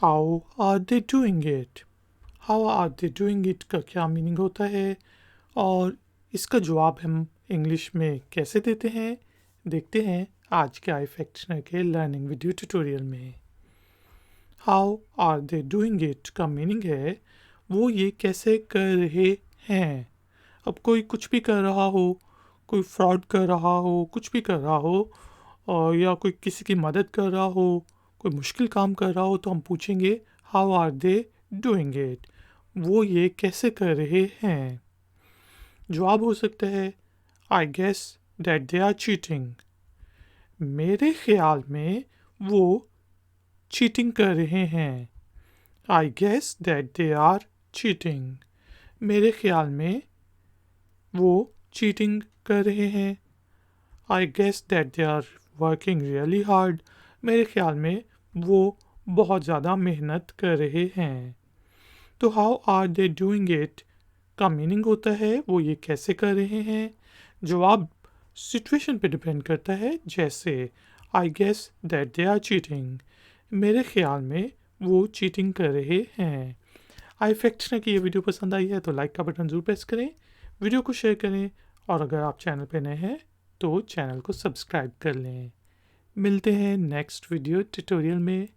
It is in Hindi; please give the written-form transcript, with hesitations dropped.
How are they doing it. How are they doing it का क्या मीनिंग होता है और इसका जवाब हम इंग्लिश में कैसे देते हैं, देखते हैं आज के iFactner के लर्निंग वीडियो ट्यूटोरियल में। How are they doing it का मीनिंग है वो ये कैसे कर रहे हैं। अब कोई कुछ भी कर रहा हो, कोई फ्रॉड कर रहा हो, कुछ भी कर रहा हो, और या कोई किसी की मदद कर रहा हो, कोई मुश्किल काम कर रहा हो, तो हम पूछेंगे how are they doing it, वो ये कैसे कर रहे हैं। जवाब हो सकता है I guess that they are cheating. मेरे ख्याल में वो चीटिंग कर रहे हैं। I guess that they are cheating. मेरे ख्याल में वो चीटिंग कर रहे हैं। I guess that they are working really hard. मेरे ख्याल में वो बहुत ज़्यादा मेहनत कर रहे हैं। तो how are they doing it का मीनिंग होता है वो ये कैसे कर रहे हैं। जवाब सिचुएशन पे डिपेंड करता है, जैसे I guess that they are cheating, मेरे ख्याल में वो चीटिंग कर रहे हैं। iFactner की ये वीडियो पसंद आई है तो लाइक का बटन ज़रूर प्रेस करें, वीडियो को शेयर करें और अगर आप चैनल पे नए हैं तो चैनल को सब्सक्राइब कर लें। मिलते हैं नेक्स्ट वीडियो ट्यूटोरियल में।